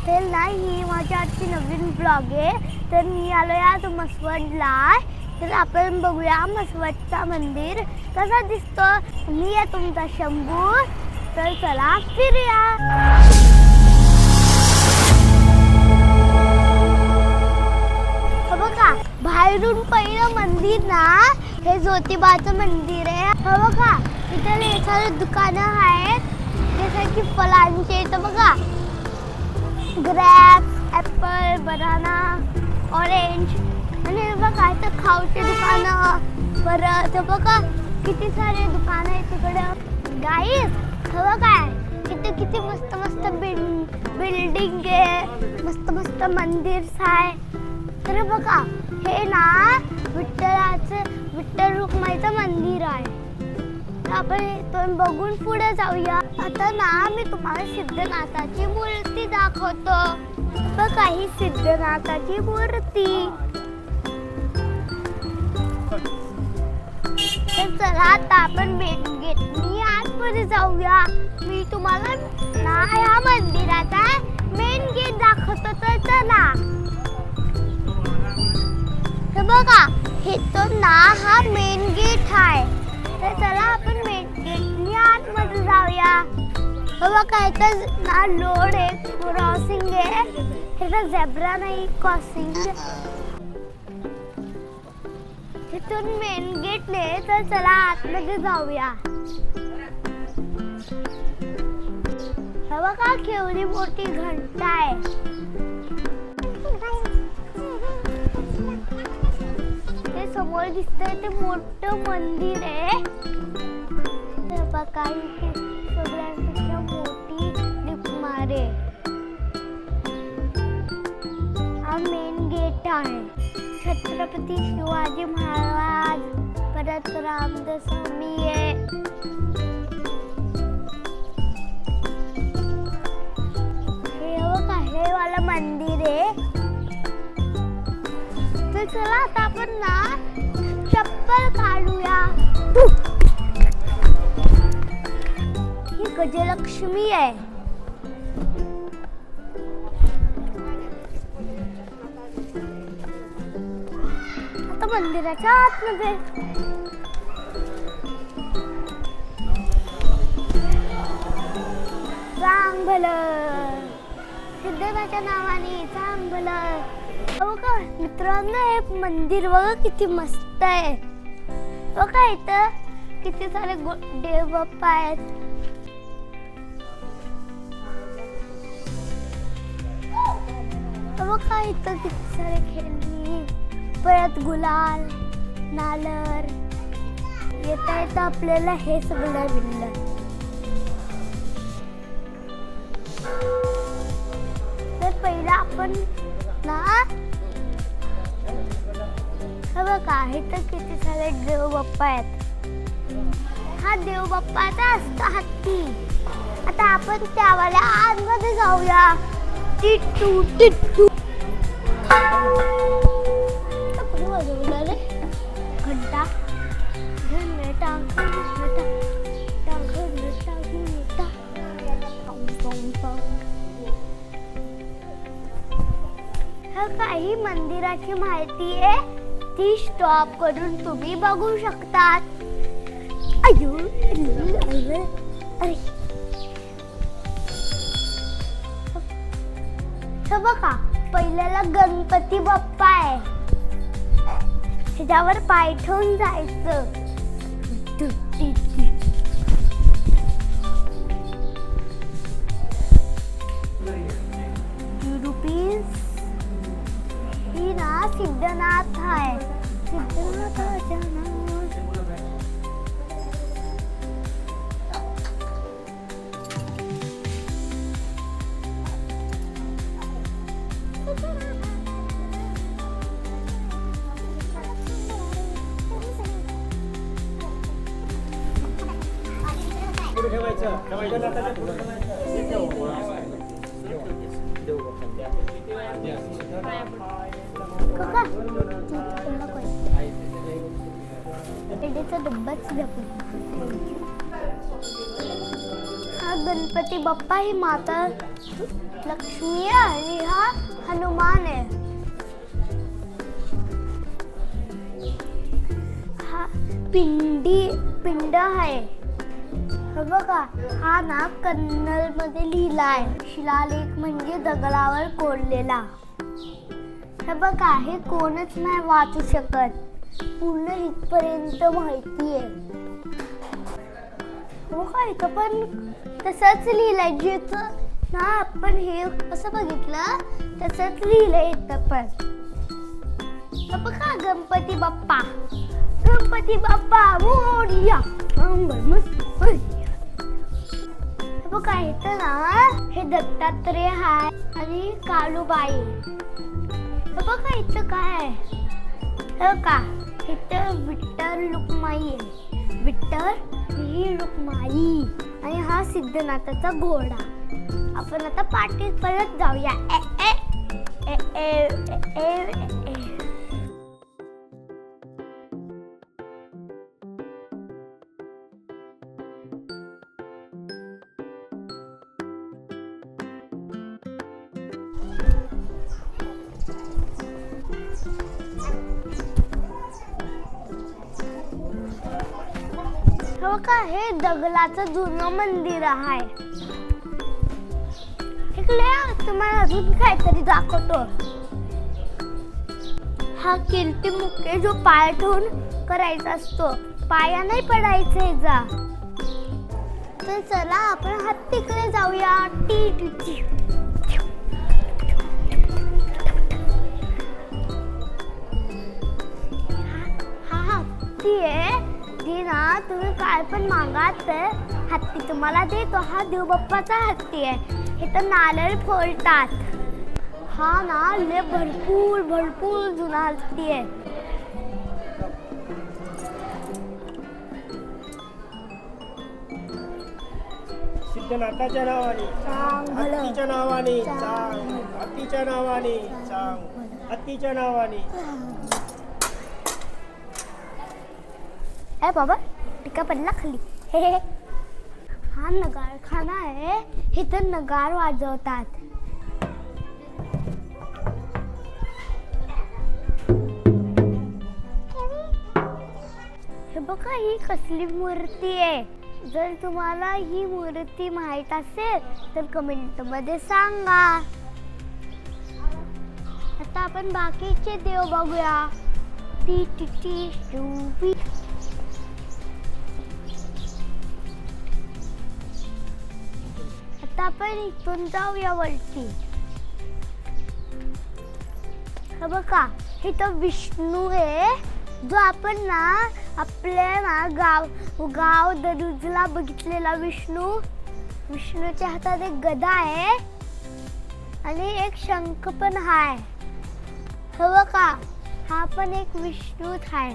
तर नाही, ही माझी आजची नवीन ब्लॉग आहे. तर मी आलो आज म्हसवडला. तर आपण बघूया म्हसवडचा मंदिर कसा दिसतो. मी आहे तुमचा शंभू. तर चला फिरूया. बघा बाहेरून पहिलं मंदिर ना, हे ज्योतिबाचं मंदिर आहे. बघा इथे लय सारे दुकानं आहेत, जसं की फळांचे. इथं बघा ग्रेप्स, ॲपल, बनाना, ऑरेंज. आणि बघा इथं खाऊचे दुकानं. परत बघा किती सारे दुकानं आहेत तिकडं. गाईस हवं काय, इथे किती मस्त मस्त बिल्डिंग आहे, मस्त मस्त मंदिर आहे. तर बघा हे ना विठ्ठल रुक्माईचं मंदिर आहे. तर आपण इथून बघून पुढे जाऊया. आता ना मी तुम्हाला सिद्धनाथाची मूर्ती दाखवतो. बघा ही सिद्धनाथाची मूर्ती. तर चला आता आपण मेन गेटनी आतमध्ये जाऊया. मी तुम्हाला ना या मंदिराचा मेन गेट दाखवतो. तर चला. तर बघा हे तो ना हा मेन गेट आहे. तर चला आपण मेन गेटनी आतमध्ये जाऊया. बघा इथं ना रोड आहे, क्रॉसिंग आहे. इथं झेब्रा नाही, क्रॉसिंग. इथून मेन गेट ने. तर चला आतमध्ये जाऊया. बघा केवढी मोठी घंटा आहे. ते समोर दिसतंय ते मोठं मंदिर आहे. बघा इथे सगळ्यांपेक्षा मोठी दीपमाळे. हा मेन गेट आहे. छत्रपती शिवाजी महाराज, परत रामदास स्वामी आहे. हे बघा हे वाला मंदिर आहे. तर चला आता आपण ना चप्पल काढूया. ही गजलक्ष्मी आहे. आता मंदिराच्या आतमध्ये चांगलं सिद्धनाथाच्या नावाने चांगलं. बघा मित्रांनो हे मंदिर बघा किती मस्त आहे. बघा इथं किती सारे देव बाप्पा आहेत. बघा इथं किती सारे खेळणी, परत गुलाल, नारळ. येता येता आपल्याला हे सगळं मिळलं. तर पहिला आपण ना बघा इथं किती सारे देव बाप्पा आहेत. हा देव बाप्पाचा असतो हत्ती. आता आपण त्यावाल्या आतमध्ये जाऊया. टिट्टू टिट्टू रे घंटा घंटा काही मंदिराची माहिती आहे, ती स्टॉप करून तुम्ही बघू शकतात. अयो अरे बघा पहिल्याला गणपती बाप्पा आहे. त्याच्यावर पाय ठेवून जायचं. ही ना सिद्धनाथ आहे. सिद्धनाथाच्या हा गणपती बाप्पा ही माता लक्ष्मी आहे आणि हा हनुमान आहे. हा पिंड आहे. हे बघा, हा ना कन्नड मध्ये लिहिलाय. शिलालेख म्हणजे दगडावर कोरलेला. हे बघा, हे कोणच नाही वाचू शकत. पूर्ण इथपर्यंत माहिती आहे. बघा, इथं पण तसंच लिहिलंय. ज्याचं ना आपण हे असं बघितलं तसंच लिहिलंय इथं पण. हे बघा, गणपती बाप्पा मोरया. बघा, इथं ना हे दत्तात्रय आहे आणि काळूबाई. बघा, इथं काय आहे. हे का, इथं विठ्ठल रुक्माई आहे. विठ्ठल ही रुक्माई आणि हा सिद्धनाथाचा घोडा. आपण आता पाठीत परत जाऊया. हो का, हे दगडाचं जुनं मंदिर आहे. इकडे तुम्हाला अजून काहीतरी दाखवतो. हा कीर्तिमुखे जो पाय ठेवून करायचा असतो. पाया नाही पडायचं जा. तर चला आपण हत्तीकडे जाऊया. हा हत्ती आहे. जी ना तुम्ही काय पण मागात हत्ती तुम्हाला देतो. हा देवबाप्पाचा हत्ती आहे. हे तर नारळ फोडतात. हा ना लय भरपूर जुना हत्ती आहे. सिद्धनाथाच्या नावाने हत्तीच्या नावाने हत्तीच्या नावाने हत्तीच्या नावाने. बाबा टिका पडला खाली. हा नगारखाना आहे. इथं नगार वाजवतात. हे बघा, ही कसली मूर्ती आहे. जर तुम्हाला ही मूर्ती माहित असेल तर कमेंट मध्ये सांगा. आता आपण बाकीचे देव बघूया. आता आपण इथून जाऊया वरती. हे बघा, इथं विष्णू आहे. जो आपण ना आपल्या ना गाव दरुजला बघितलेला विष्णूच्या हातात एक गदा आहे आणि एक शंख पण आहे. हे बघा, हा पण एक विष्णूच आहे.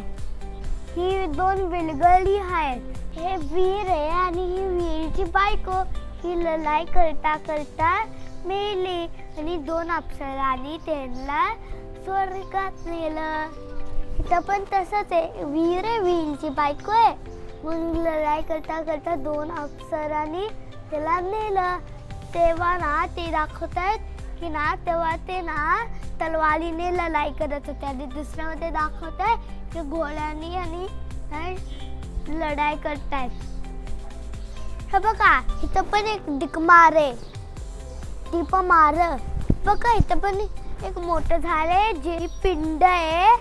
ही दोन विलगळी आहेत. हे वीर आहे आणि ही वीरची बायको ही लढाई करता मेली आणि दोन अप्सरांनी त्यांना स्वर्गात नेलं. इथं पण तसंच आहे. वीर आहे, वीरची बायको आहे. म्हणून लढाई करता दोन अप्सरांनी त्याला नेलं. तेव्हा ना ते दाखवतायत की ना तेव्हा ते ना तलवारीने लढाई करत होते. आणि दुसऱ्यामध्ये दाखवताय की घोड्यानी आणि लढाई करतायत. हे बघा, इथं पण एक दिकमार आहे. दीपमार. बघा, इथं पण एक मोठं झाड आहे. जे पिंड आहे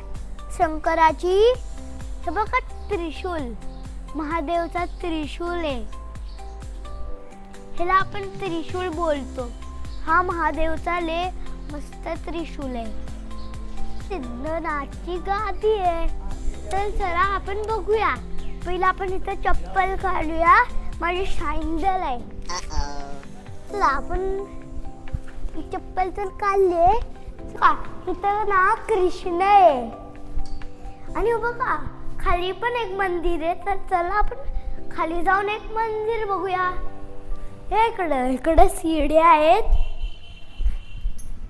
शंकराची. हे बघा, त्रिशूल, महादेवचा त्रिशूल आहे. ह्याला आपण त्रिशूल बोलतो. हा महादेवचा लय मस्त त्रिशूल आहे. सिद्धनाथची गादी आहे. तर चला आपण बघूया. पहिला आपण इथं चप्पल काढूया. माझी सॅन्डल आहे. चला आपण चप्पल तर काढले. इथं ना कृष्ण आहे. आणि बघा, खाली पण एक मंदिर आहे. तर चला आपण खाली जाऊन एक मंदिर बघूया. हे इकडे शिड्या आहेत.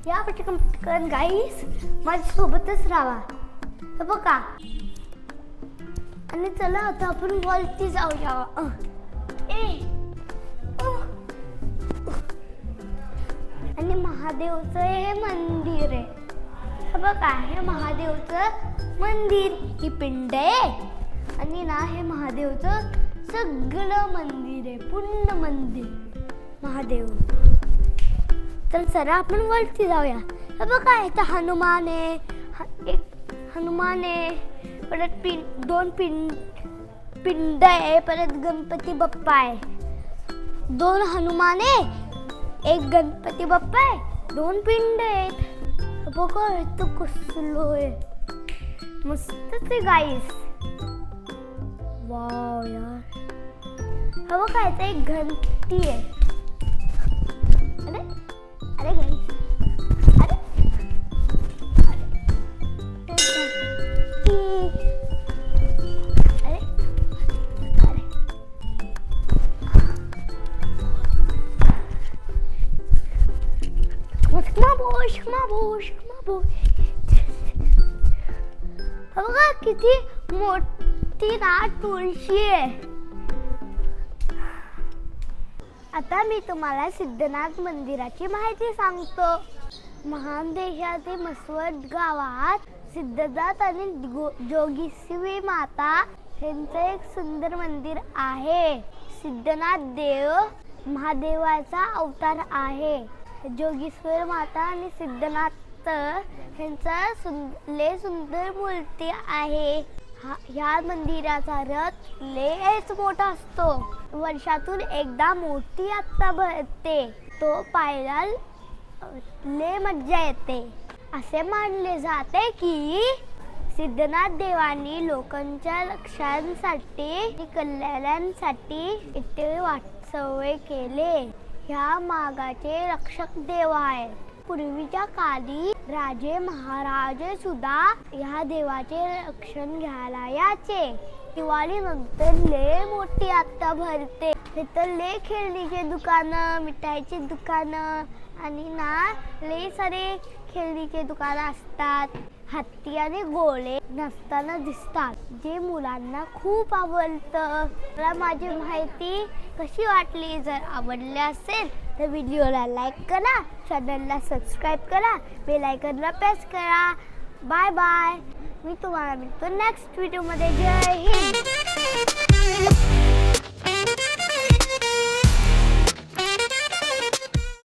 या पटकन गाईस माझ्या सोबतच राहा. हे बघा, आणि चला आता आपण वरती जाऊया. आणि महादेवचं हे मंदिर आहे. हे बघा, हे महादेवचं मंदिर, ही पिंड आहे आणि ना हे महादेवचं सगळं मंदिर आहे, पूर्ण मंदिर महादेव. तर चला आपण वरती जाऊया. हे बघा, इथं हनुमान आहे, एक हनुमान आहे, परत दोन पिंड आहे, परत गणपती बाप्पा आहे. 2 हनुमान आहे, एक गणपती बाप्पा आहे, 2 पिंड आहेत. बघा इथं कसलं आहे, मस्तच आहे गाईस. वाव यार. हा बघा इथं एक घंटी आहे. अरे अरे गाईस, अरे बघा किती मोठी ना तुळशी आहे. आता मी तुम्हाला सिद्धनाथ मंदिराची माहिती सांगतो. महादेशातील म्हसवड गावात सिद्धनाथ आणि जोगेश्वरी माता यांचं एक सुंदर मंदिर आहे. सिद्धनाथ देव महादेवाचा अवतार आहे. जोगेश्वरी माता आणि सिद्धनाथ यांचा सुंदर मूर्ती आहे. ह्या मंदिराचा रथ लयच मोठा असतो. वर्षातून एकदा मोठी यात्रा भरते. तो पाहायला लय मज्जा येते. असे मानले जाते की सिद्धनाथ देवानी लोकांच्या रक्षणासाठी आणि कल्याणासाठी इथे वास्तव्य केले. ह्या मागाचे रक्षक देव आहेत. पूर्वीच्या काळी राजे महाराजे सुद्धा ह्या देवाचे रक्षण घ्यायला यायचे. दिवाळी नंतर लय मोठी यात्रा भरते. तिथं लय खेळणीचे दुकानं, मिठाईची दुकानं आणि ना लय सारे खेळणीचे दुकानं असतात. हत्ती आणि गोळे नसताना दिसतात, जे मुलांना खूप आवडतं. मला माझी माहिती कशी वाटली? जर आवडली असेल तर व्हिडिओला लाईक करा, चॅनलला सबस्क्राईब करा, बेल आयकॉनला प्रेस करा. Bye bye. मी तुम्हाला भेटतो नेक्स्ट व्हिडिओमध्ये. जय हिंद.